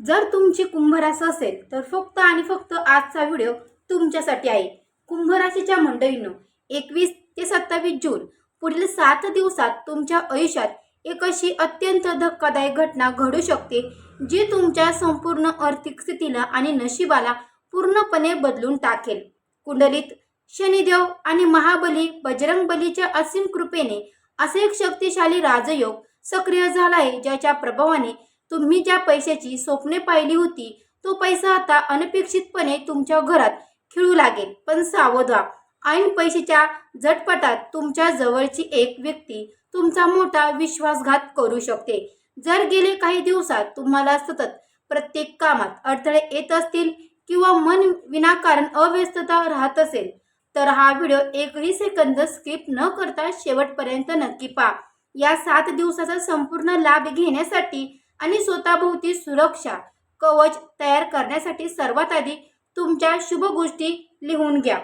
जर तुमची कुंभ राशी असेल तर फक्त आणि फक्त आजचा व्हिडिओ तुमच्यासाठी आहे। कुंभ राशीच्या मंडळींनो, 21 ते 27 जून पुढील 7 दिवसात तुमच्या आयुष्यात एक अशी अत्यंत धक्कादायक घटना घडू शकते जी तुमच्या संपूर्ण आर्थिक स्थितीला आणि नशिबाला पूर्णपणे बदलून टाकेल। कुंडलीत शनिदेव आणि महाबली बजरंगबलीच्या असीम कृपेने असे एक शक्तिशाली राजयोग सक्रिय झाला आहे, ज्याच्या प्रभावाने तुम्ही ज्या पैशाची स्वप्ने पाहिली होती तो पैसा आता अनपेक्षितपणे तुमच्या घरात खिळू लागेल। पण सावध व्हा, ऐन पैशाच्या झटपटात तुमच्या जवळची एक व्यक्ती तुमचा मोठा विश्वासघात करू शकते। जर गेले काही दिवसात तुम्हाला सतत प्रत्येक कामात अडथळे येत असतील किंवा मन विनाकारण अव्यस्तता राहत असेल तर हा व्हिडिओ एकही सेकंद स्किप न करता शेवटपर्यंत नक्की पहा। या 7 दिवसाचा संपूर्ण लाभ घेण्यासाठी आणि स्वतःभोवती सुरक्षा कवच तयार करण्यासाठी सर्वात आधी तुमच्या शुभ गोष्टी लिहून घ्या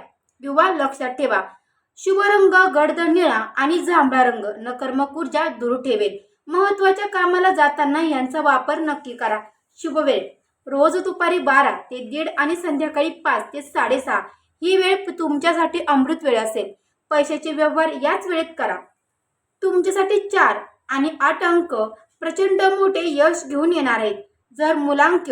किंवा लक्षात ठेवा। शुभ रंग गडद निळा आणि जांभळा रंग नकारात्मक ऊर्जा दूर ठेवेल। महत्त्वाच्या कामाला जाताना यांचा वापर नक्की करा। शुभ वेळ रोज दुपारी 12 ते 1:30 आणि संध्याकाळी 5 ते 6:30 ही वेळ तुमच्यासाठी अमृत वेळ असेल। पैशाचे व्यवहार याच वेळेत करा। तुमच्यासाठी 4 आणि 8 अंक प्रचंड मोठे यश घेऊन येणार आहेत। जर मूलांक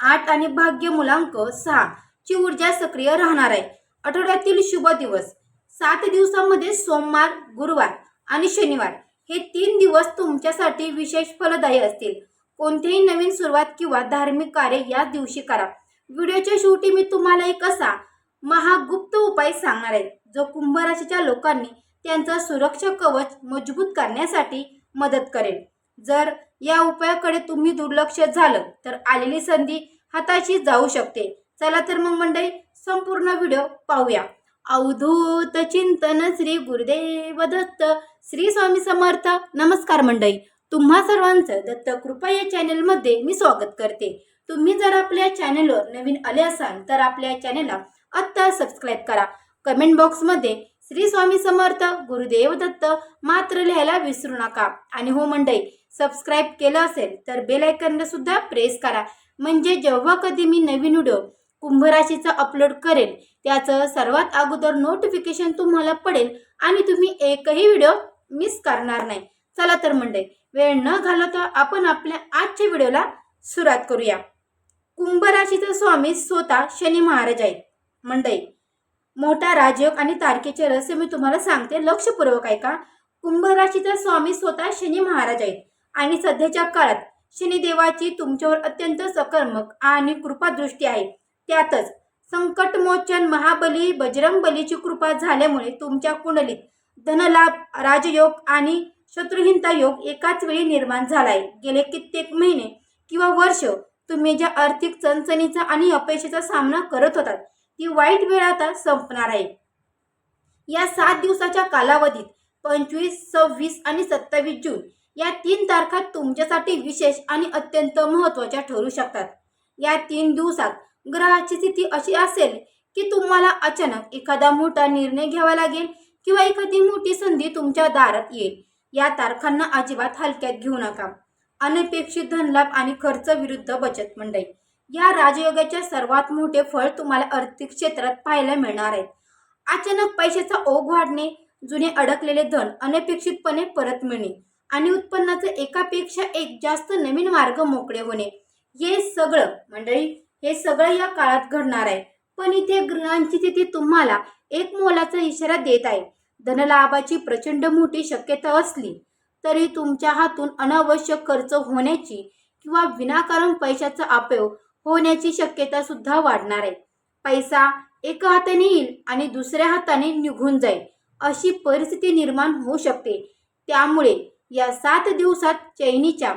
8 आणि भाग्य मूलांक 6 ची ऊर्जा सक्रिय राहणार आहे। आठवड्यातील शुभ दिवस 7 दिवसांमध्ये सोमवार, गुरुवार आणि शनिवार हे 3 दिवस तुमच्यासाठी विशेष फलदायी असतील। कोणतीही नवीन सुरुवात किंवा धार्मिक कार्य या दिवशी करा। व्हिडिओच्या शेवटी मी तुम्हाला एक असा महागुप्त उपाय सांगणार आहे जो कुंभ राशीच्या लोकांनी त्यांचा सुरक्षा कवच मजबूत करण्यासाठी मदत करेल। जर या उपायाकडे तुम्ही दुर्लक्ष झालं तर आलेली संधी हाताशी जाऊ शकते। चला तर मग मंडळी, संपूर्ण व्हिडिओ पाहूया। अवधूत चिंतन श्री गुरुदेव दत्त, श्री स्वामी समर्थ। नमस्कार मंडळी, तुम्हा सर्वांचं दत्त कृपा या चॅनलमध्ये मी स्वागत करते। तुम्ही जर आपल्या चॅनलवर नवीन आले असाल तर आपल्या चॅनलला आत्ता सबस्क्राईब करा। कमेंट बॉक्समध्ये श्री स्वामी समर्थ गुरुदेव दत्त मात्र लिहायला विसरू नका। आणि हो मंडळी, सबस्क्राईब केलं असेल तर बेल आयकॉनला सुद्धा प्रेस करा, म्हणजे जेव्हा कधी मी नवीन व्हिडिओ कुंभ राशीचा अपलोड करेल त्याचं सर्वात अगोदर नोटिफिकेशन तुम्हाला पडेल आणि तुम्ही एकही व्हिडिओ मिस करणार नाही। चला तर मंडळी, वेळ न घालवता आपण आपल्या आजच्या व्हिडिओला सुरुवात करूया। कुंभ राशीचा स्वामी स्वतः शनी महाराज आहेत। मंडळी, मोठा राजयोग आणि तारखेचे रहस्य मी तुम्हाला सांगते, लक्षपूर्वक ऐका। कुंभ राशीचा स्वामी स्वतः शनी महाराज आहेत आणि सध्याच्या काळात शनिदेवाची तुमच्यावर अत्यंत सकारात्मक आणि कृपादृष्टी आहे। त्यातच संकटमोचन महाबली बजरंगबलीची कृपा झाल्यामुळे तुमच्या कुंडलीत धनलाभ, राजयोग आणि शत्रुहीनता योग एकाच वेळी निर्माण झालाय। गेले कित्येक महिने किंवा वर्ष तुम्ही ज्या आर्थिक चणचणीचा आणि अपयशाचा सामना करत होतात ती वाईट वेळ आता संपणार आहे। या 7 दिवसाच्या कालावधीत 25, 26 आणि 27 जून या 3 तारखा तुमच्यासाठी विशेष आणि अत्यंत महत्त्वाच्या ठरू शकतात। या 3 दिवसात ग्रहाची स्थिती अशी असेल की तुम्हाला अचानक एखादा मोठा निर्णय घ्यावा लागेल किंवा एखादी मोठी संधी तुमच्या दारात येईल। या तारखांना अजिबात हलक्यात घेऊ नका। अनपेक्षित धनलाभ आणि खर्च विरुद्ध बचत मंडळी, या राजयोगाचे सर्वात मोठे फळ तुम्हाला आर्थिक क्षेत्रात पाहायला मिळणार आहे। अचानक पैशाचा ओघ वाढणे, जुने अडकलेले धन अनपेक्षितपणे परत मिळणे आणि उत्पन्नाचे एकापेक्षा एक जास्त नवीन मार्ग मोकळे होणे, हे सगळं मंडळी या काळात घडणार आहे। पण इथे ग्रहांची स्थिती तुम्हाला एक मोलाचा इशारा देत आहे। धनलाभाची प्रचंड मोठी शक्यता असली तरी तुमच्या हातून अनावश्यक खर्च होण्याची किंवा विनाकारण पैशाचा अपव्यय होण्याची शक्यता सुद्धा वाढणार आहे। पैसा एका हाताने येईल आणि दुसऱ्या हाताने निघून जाईल अशी परिस्थिती निर्माण होऊ शकते। त्यामुळे या 7 दिवसात चैनीच्या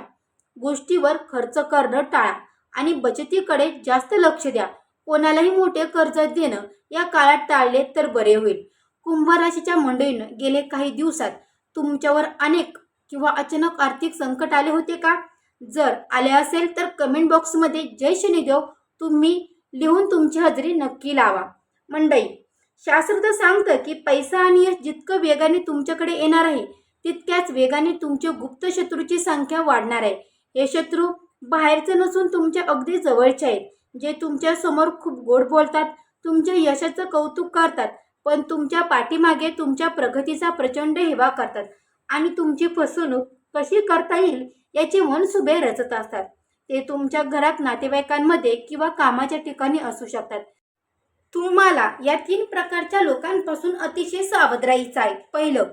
गोष्टीवर खर्च करणं टाळा आणि बचतीकडे जास्त लक्ष द्या। कोणालाही मोठे कर्ज देणं या काळात टाळले तर बरे होईल। कुंभ राशीच्या मंडळीनं गेले काही दिवसात तुमच्यावर अनेक किंवा अचानक आर्थिक संकट आले होते का? जर आले असेल तर कमेंट बॉक्समध्ये जय शनिदेव तुम्ही लिहून तुमची हजेरी नक्की लावा। मंडळी, शास्त्र सांगतं की पैसा आणि यश जितकं वेगाने तुमच्याकडे येणार आहे तितक्याच वेगाने तुमच्या गुप्त शत्रूची संख्या वाढणार आहे। हे शत्रू बाहेरचे नसून तुमच्या अगदी जवळचे आहेत, जे तुमच्या समोर खूप गोड बोलतात, तुमच्या यशाचं कौतुक करतात, पण तुमच्या पाठीमागे तुमच्या प्रगतीचा प्रचंड हेवा करतात आणि तुमची फसवणूक कशी करता येईल याची मनसुबे रचत असतात. ते तुमच्या घरात, नातेवाईकांमध्ये किंवा कामाच्या ठिकाणी असू शकतात. तुम्हाला या 3 प्रकारच्या लोकांपासून अतिशय सावध राहायचं आहे. पहिलं,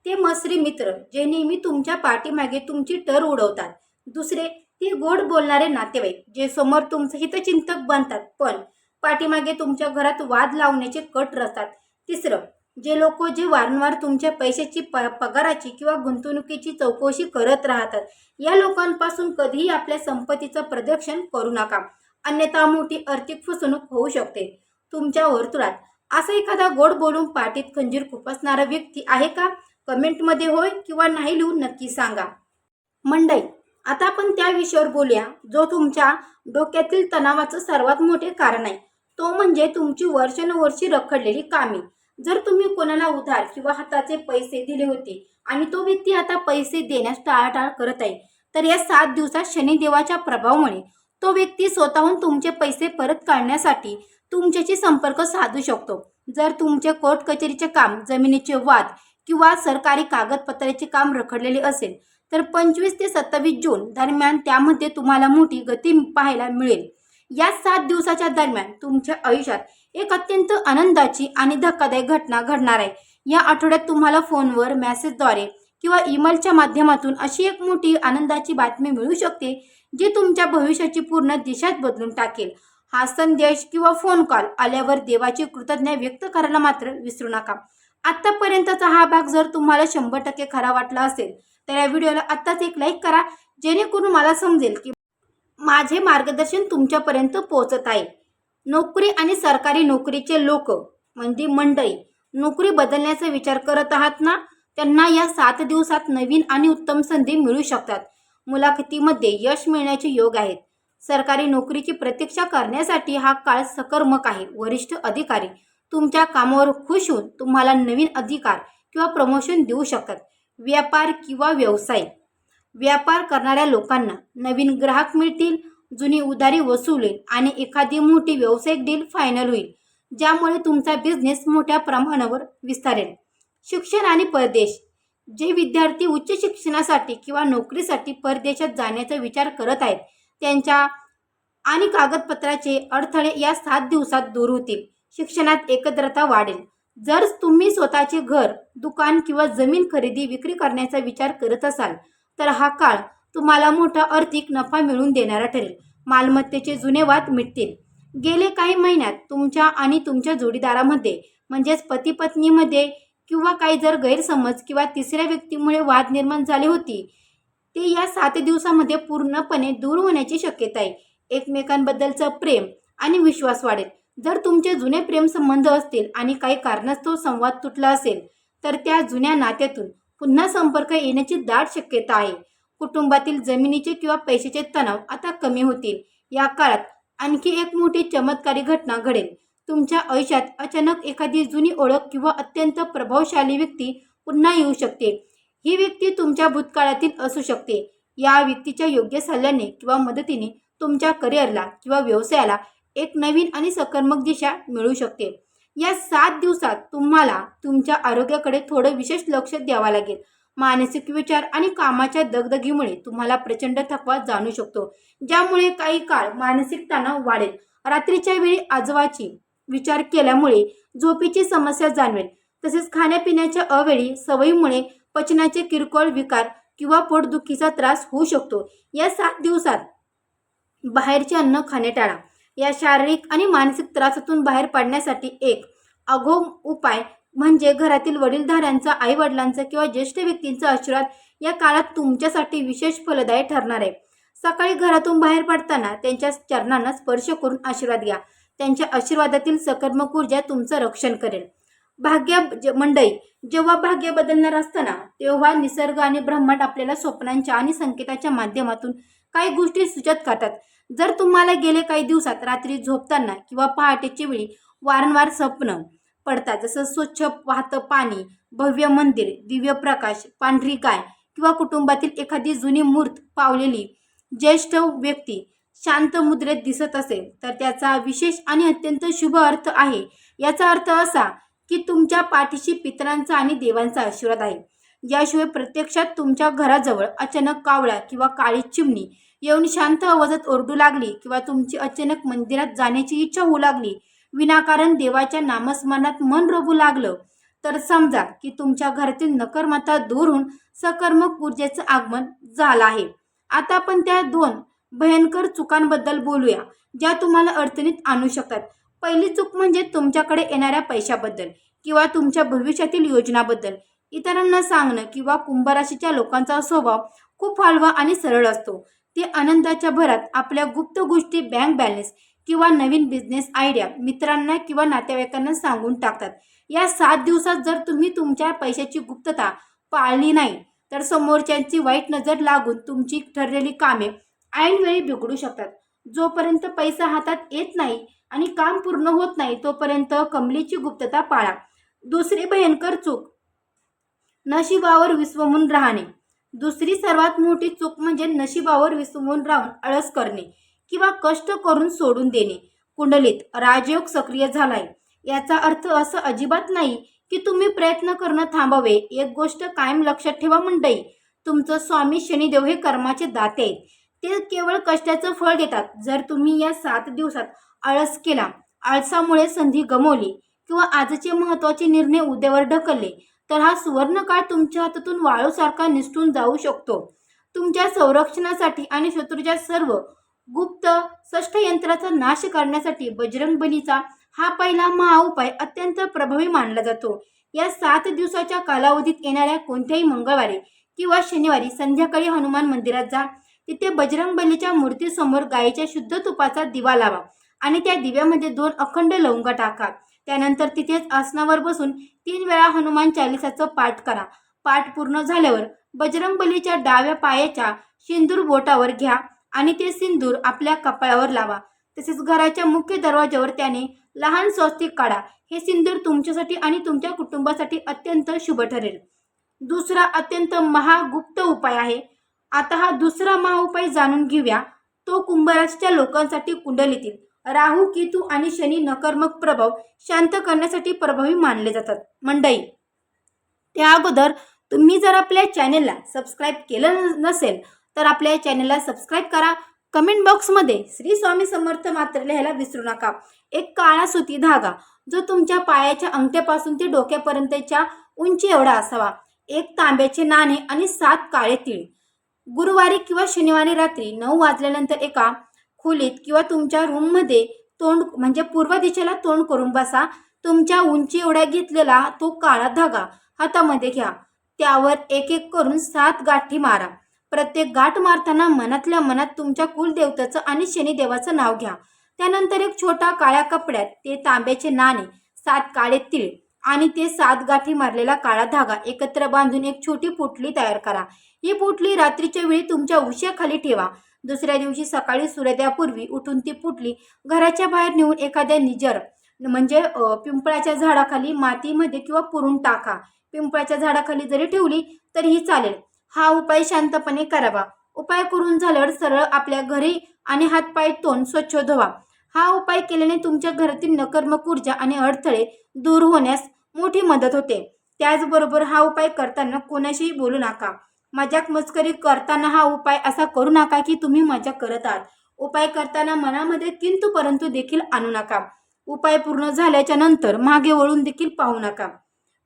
ते मसरी मित्र जे नेहमी तुमच्या पाठीमागे तुमची टर उडवतात. दुसरे, ते गोड बोलणारे नातेवाईक जे समोर तुमचं हितचिंतक बनतात, पण पाठीमागे तुमच्या घरात वाद लावण्याचे कट रचतात. तिसरं, जे लोक जे वारंवार तुमच्या पैशाची, पगाराची किंवा गुंतवणुकीची चौकशी करत राहतात. या लोकांपासून कधीही आपल्या संपत्तीचं प्रदर्शन करू नका, अन्यथा मोठी आर्थिक फसवणूक होऊ शकते. तुमच्या वर्तुळात असा एखादा गोड बोलून पाठीत खंजीर खुपसणारा व्यक्ती आहे का? कमेंटमध्ये होय किंवा नाही लिहून नक्की सांगा. मंडळी, आता आपण त्या विषयावर बोलूया जो तुमच्या डोक्यातील तणावाचं सर्वात मोठे कारण आहे. तो म्हणजे तुमची वर्षानुवर्षी रखडलेली कामे. जर तुम्ही कोणाला उधार किंवा हाताचे पैसे दिले होते आणि तो व्यक्ती आता पैसे देण्यास टाळाटाळ करत आहे, तर या 7 दिवसात शनिदेवाच्या प्रभावामुळे तो व्यक्ती स्वतःहून तुमचे पैसे परत काढण्यासाठी तुमच्याशी संपर्क साधू शकतो. जर तुमचे कोर्ट कचेरीचे काम, जमिनीचे वाद किंवा सरकारी कागदपत्राचे काम रखडलेले असेल, तर 25 ते 27 जून दरम्यान त्यामध्ये तुम्हाला मोठी गती पाहायला मिळेल. या 7 दिवसाच्या दरम्यान तुमच्या आयुष्यात एक अत्यंत आनंदाची आणि धक्कादायक घटना घडणार आहे. या आठवड्यात तुम्हाला फोनवर, मेसेजद्वारे किंवा ईमेलच्या माध्यमातून अशी एक मोठी आनंदाची बातमी मिळू शकते जी तुमच्या भविष्याची पूर्ण दिशाच बदलून टाकेल. हा संदेश किंवा फोन कॉल आल्यावर देवाची कृतज्ञता व्यक्त करायला मात्र विसरू नका. आत्तापर्यंतचा हा भाग जर तुम्हाला 100% खरा वाटला असेल तर या व्हिडिओला आत्ताच एक लाईक करा, जेणेकरून मला समजेल की माझे मार्गदर्शन तुमच्यापर्यंत पोहोचत आहे. नोकरी आणि सरकारी नोकरीचे लोक म्हणजे मंडळी, नोकरी बदलण्याचा विचार करत आहात ना, त्यांना या 7 दिवसात नवीन आणि उत्तम संधी मिळू शकतात. मुलाखतीमध्ये यश मिळण्याचे योग आहेत. सरकारी नोकरीची प्रतीक्षा करण्यासाठी हा काळ सकर्मक आहे. वरिष्ठ अधिकारी तुमच्या कामावर खुश होऊन तुम्हाला नवीन अधिकार किंवा प्रमोशन देऊ शकतात. व्यापार किंवा व्यवसाय, व्यापार करणाऱ्या लोकांना नवीन ग्राहक मिळतील, जुनी उधारी वसूल होईल आणि एखादी मोठी व्यावसायिक डील फायनल होईल, ज्यामुळे तुमचा बिझनेस मोठ्या प्रमाणावर विस्तारेल. शिक्षण आणि परदेश, जे विद्यार्थी उच्च शिक्षणासाठी किंवा नोकरीसाठी परदेशात जाण्याचा विचार करत आहेत, त्यांच्या आणि कागदपत्राचे अडथळे या 7 दिवसात दूर होतील. शिक्षणात एकत्रता वाढेल. जर तुम्ही स्वतःचे घर, दुकान किंवा जमीन खरेदी विक्री करण्याचा विचार करत असाल तर हा काळ तुम्हाला मोठा आर्थिक नफा मिळवून देणारा ठरेल. मालमत्तेचे जुने वाद मिटतील. गेले काही महिन्यात तुमच्या आणि तुमच्या जोडीदारामध्ये म्हणजेच पती पत्नीमध्ये किंवा काही जर गैरसमज किंवा तिसऱ्या व्यक्तीमुळे वाद निर्माण झाले होते, ते या 7 दिवसामध्ये पूर्णपणे दूर होण्याची शक्यता आहे. एकमेकांबद्दलचं प्रेम आणि विश्वास वाढेल. जर तुमचे जुने प्रेमसंबंध असतील आणि काही कारणास्तव संवाद तुटला असेल तर त्या जुन्या नात्यातून पुन्हा संपर्क येण्याची दाट शक्यता आहे. कुटुंबातील जमिनीचे किंवा पैशाचे तणाव आता कमी होतील. या काळात आणखी एक मोठी चमत्कारी घटना घडेल. तुमच्या आयुष्यात अचानक एखादी जुनी ओळख किंवा अत्यंत प्रभावशाली व्यक्ती पुन्हा येऊ शकते. ही व्यक्ती तुमच्या भूतकाळातील असू शकते. या व्यक्तीच्या योग्य सल्ल्याने किंवा मदतीने तुमच्या करिअरला किंवा व्यवसायाला एक नवीन आणि सकारात्मक दिशा मिळू शकते. या 7 दिवसात तुम्हाला तुमच्या आरोग्याकडे थोडं विशेष लक्ष द्यावं लागेल. मानसिक विचार आणि कामाच्या दगदगीमुळे तुम्हाला प्रचंड थकवा जाणू शकतो, ज्यामुळे काही काळ मानसिक तणाव वाढेल. रात्रीच्या वेळी आजवाची विचार केल्यामुळे झोपेची समस्या जाणवेल. तसेच खाण्यापिण्याच्या अवेळी सवयीमुळे पचनाचे किरकोळ विकार किंवा पोटदुखीचा त्रास होऊ शकतो. या 7 दिवसात बाहेरचे अन्न खाणे टाळा. या शारीरिक आणि मानसिक त्रासातून बाहेर पडण्यासाठी एक अघोग उपाय म्हणजे घरातील वडीलधाऱ्यांचा, आईवडिलांचा किंवा ज्येष्ठ व्यक्तींचा आशीर्वाद या काळात तुमच्यासाठी विशेष फलदायी ठरणार आहे. सकाळी घरातून बाहेर पडताना त्यांच्या चरणांना स्पर्श करून आशीर्वाद घ्या. त्यांच्या आशीर्वादातील सकारात्मक ऊर्जा तुमचं रक्षण करेल. मंडळी, जेव्हा भाग्य बदलणार असताना तेव्हा निसर्ग आणि ब्रह्मांड आपल्याला स्वप्नांच्या आणि संकेताच्या माध्यमातून काही गोष्टी सूचित करतात. जर तुम्हाला गेले काही दिवसात रात्री झोपताना किंवा पहाटेच्या वेळी वारंवार स्वप्न पडतात, जसं स्वच्छ वाहतं पाणी, भव्य मंदिर, दिव्य प्रकाश, पांढरी गाय किंवा कुटुंबातील एखादी जुनी मूर्त पावलेली ज्येष्ठ व्यक्ती शांत मुद्रेत दिसत असेल तर त्याचा विशेष आणि अत्यंत शुभ अर्थ आहे. याचा अर्थ असा की तुमच्या पाठीशी पितरांचा आणि देवांचा आशीर्वाद आहे. याशिवाय प्रत्यक्षात तुमच्या घराजवळ अचानक कावळा किंवा काळी चिमणी येऊन शांत आवाजात ओरडू लागली किंवा तुमची अचानक मंदिरात जाण्याची इच्छा होऊ लागली, विनाकारण देवाच्या नामस्मरणात मन रमू लागलं, तर समजा की तुमच्या घरातील नकर्मता दूर होऊन सकर्मक ऊर्जेचं आगमन झालं आहे. आता आपण त्या 2 भयंकर चुकांबद्दल बोलूया ज्या तुम्हाला अडचणीत आणू शकतात. पहिली चूक म्हणजे तुमच्याकडे येणाऱ्या पैशाबद्दल किंवा तुमच्या भविष्यातील योजनाबद्दल इतरांना सांगणं किंवा कुंभ राशीच्या लोकांचा स्वभाव खूप हलवा आणि सरळ असतो. ते आनंदाच्या भरात आपल्या गुप्त गोष्टी, बँक बॅलन्स किंवा नवीन बिझनेस आयडिया मित्रांना किंवा नातेवाईकांना सांगून टाकतात. या 7 दिवसात जर तुम्ही तुमच्या पैशाची गुप्तता पाळली नाही तर समोरच्यांची वाईट नजर लागून तुमची ठरलेली कामे ऐनवेळी बिघडू शकतात. जोपर्यंत पैसा हातात येत नाही आणि काम पूर्ण होत नाही तोपर्यंत कमलीची गुप्तता पाळा. दुसरी भयंकर चूक, नशिबावर विश्वमून राहणे. दुसरी सर्वात मोठी चूक म्हणजे नशिबावर विश्वमून राहून आळस करणे किंवा कष्ट करून सोडून देणे. कुंडलीत राजयोग सक्रिय झालाय याचा अर्थ असं अजिबात नाही की तुम्ही प्रयत्न करणं थांबावे. एक गोष्ट कायम लक्षात ठेवा मंडळी, तुमचं स्वामी शनिदेव हे कर्माचे दाते आहेत. ते केवळ कष्टाचं फळ देतात. जर तुम्ही या 7 दिवसात आळस केला, आळसामुळे संधी गमावली किंवा आजचे महत्त्वाचे निर्णय उद्यावर ढकलले तर हा सुवर्णकाळ तुमच्या हातातून वाळूसारखा निसटून जाऊ शकतो. तुमच्या संरक्षणासाठी आणि शत्रूच्या सर्व गुप्त षष्ठयंत्राचा नाश करण्यासाठी बजरंगबलीचा हा पहिला महाउपाय अत्यंत प्रभावी मानला जातो. या 7 दिवसाच्या कालावधीत येणाऱ्या कोणत्याही मंगळवारी किंवा शनिवारी संध्याकाळी हनुमान मंदिरात जा. तिथे बजरंगबलीच्या मूर्तीसमोर गायीच्या शुद्ध तुपाचा दिवा लावा आणि त्या दिव्यामध्ये 2 अखंड लवंगा टाका. त्यानंतर तिथेच आसनावर बसून 3 वेळा हनुमान चालिसाचं पाठ करा. पाठ पूर्ण झाल्यावर बजरंगबलीच्या डाव्या पायाच्या सिंदूर बोटावर घ्या आणि ते सिंदूर आपल्या कपाळावर लावा. तसेच घराच्या मुख्य दरवाजावर त्याने लहान स्वस्तिक काढा. हे सिंदूर तुमच्यासाठी आणि तुमच्या कुटुंबासाठी अत्यंत शुभ ठरेल. दुसरा अत्यंत महागुप्त उपाय आहे. आता हा दुसरा महाउपाय जाणून घेऊया. तो कुंभ राशीच्या लोकांसाठी कुंडलीतील राहू, केतू आणि शनी नकर्मक प्रभाव शांत करण्यासाठी प्रभावी मानले जातात. मंडळी, त्या अगोदर तुम्ही जर आपल्या चॅनेलला सबस्क्राईब केलं नसेल तर आपल्या चॅनेलला सबस्क्राईब करा. कमेंट बॉक्समध्ये श्री स्वामी समर्थ मात्र लिहायला विसरू नका. एक काळा सुती धागा जो तुमच्या पायाच्या अंगठ्यापासून ते डोक्यापर्यंतच्या उंची एवढा असावा. एक तांब्याचे नाणे आणि 7 काळे तीळ. गुरुवारी किंवा शनिवारी रात्री 9 वाजल्यानंतर एका खोलीत किंवा तुमच्या रूममध्ये तोंड म्हणजे पूर्व दिशेला तोंड करून बसा. तुमच्या उंची एवढा घेतलेला तो काळा धागा हातामध्ये घ्या. त्यावर एक एक करून 7 गाठी मारा. प्रत्येक गाठ मारताना मनातल्या मनात तुमच्या कुलदेवताचं आणि शनिदेवाचं नाव घ्या. त्यानंतर एक छोटा काळ्या कपड्यात ते तांब्याचे नाणे, 7 काळे तीळ आणि ते 7 गाठी मारलेला काळा धागा एकत्र बांधून एक छोटी पोटली तयार करा. ही पोटली रात्रीच्या वेळी तुमच्या उशाखाली ठेवा. दुसऱ्या दिवशी सकाळी सूर्योदयापूर्वी उठून ती पोटली घराच्या बाहेर नेऊन एखाद्या निजर म्हणजे पिंपळाच्या झाडाखाली मातीमध्ये किंवा पुरून टाका. पिंपळाच्या झाडाखाली जरी ठेवली तरीही चालेल. हा उपाय शांतपणे करावा. उपाय करून झाल्यावर सरळ आपल्या घरी आणि हातपाय तोंड स्वच्छ धुवा. हा उपाय केल्याने तुमच्या घरातील नकर्मक ऊर्जा आणि अडथळे दूर होण्यास मोठी मदत होते. त्याचबरोबर हा उपाय करताना कोणाशीही बोलू नका. मजाक मस्करी करताना हा उपाय असा करू नका की तुम्ही मजाक करत आहात. उपाय करताना मनामध्ये किंतु परंतु देखील आणू नका. उपाय पूर्ण झाल्याच्या नंतर मागे वळून देखील पाहू नका.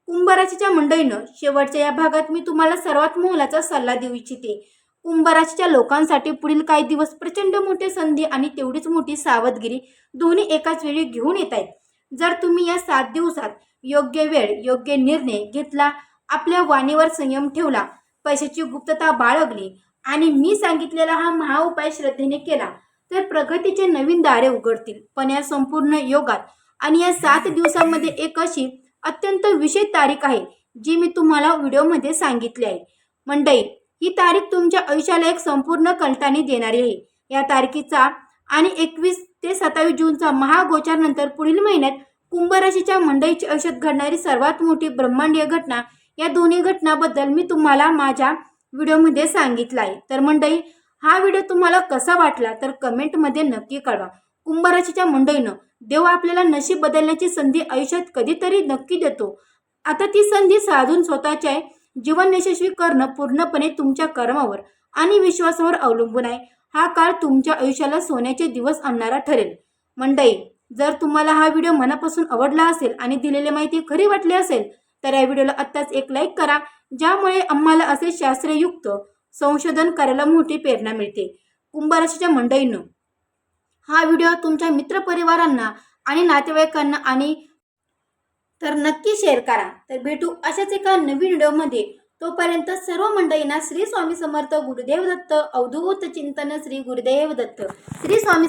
कुंभ राशीच्या मंडळीनं, शेवटच्या या भागात मी तुम्हाला सर्वात मोलाचा सल्ला देऊ इच्छिते. कुंभ राशीच्या लोकांसाठी पुढील काही दिवस प्रचंड मोठी संधी आणि तेवढीच मोठी सावधगिरी दोन्ही एकाच वेळी घेऊन येत आहेत. जर तुम्ही या 7 दिवसात योग्य वेळ, योग्य निर्णय घेतला, आपल्या वाणीवर संयम ठेवला, पैशाची गुप्तता बाळगली आणि मी सांगितलेला हा महाउपाय श्रद्धेने केला तर प्रगतीचे नवीन दारे उघडतील. पण या संपूर्ण योगात आणि या 7 दिवसांमध्ये एक अशी अत्यंत विशेष तारीख आहे जी मी तुम्हाला व्हिडिओमध्ये सांगितली आहे. मंडळी, ही तारीख तुमच्या आयुष्याला एक संपूर्ण कल्टाणी देणारी आहे. या तारखेचा आणि 21 ते 27 जूनचा महागोचार नंतर पुढील महिन्यात कुंभ राशीच्या मंडळीच्या आयुष्यात घडणारी सर्वात मोठी ब्रह्मांडीय घटना, या दोन्ही घटनाबद्दल मी तुम्हाला माझ्या व्हिडिओमध्ये सांगितलं आहे. तर मंडळी, हा व्हिडिओ तुम्हाला कसा वाटला तर कमेंटमध्ये नक्की कळवा. कुंभराशीच्या मंडळीनं, देव आपल्याला नशीब बदलण्याची संधी आयुष्यात कधीतरी नक्की देतो. आता ती संधी साधून स्वतःचे जीवन यशस्वी करणं पूर्णपणे तुमच्या कर्मावर आणि विश्वासावर अवलंबून आहे. हा काळ तुमच्या आयुष्याला सोन्याचे दिवस आणणारा ठरेल. मंडळी, जर तुम्हाला हा व्हिडिओ मनापासून आवडला असेल आणि दिलेली माहिती खरी वाटली असेल तर या व्हिडिओला आत्ताच एक लाईक करा, ज्यामुळे आम्हाला असे शास्त्रयुक्त संशोधन करायला मोठी प्रेरणा मिळते. कुंभराशीच्या मंडळींनो, हा व्हिडिओ तुमच्या मित्रपरिवारांना आणि नातेवाईकांना आणि तर नक्की शेअर करा. तर भेटू अशाच एका नवीन व्हिडिओमध्ये. तोपर्यंत सर्व मंडळींना श्री स्वामी समर्थ. गुरुदेव दत्त. अवधूत चिंतन. श्री गुरुदेव दत्त. श्री स्वामी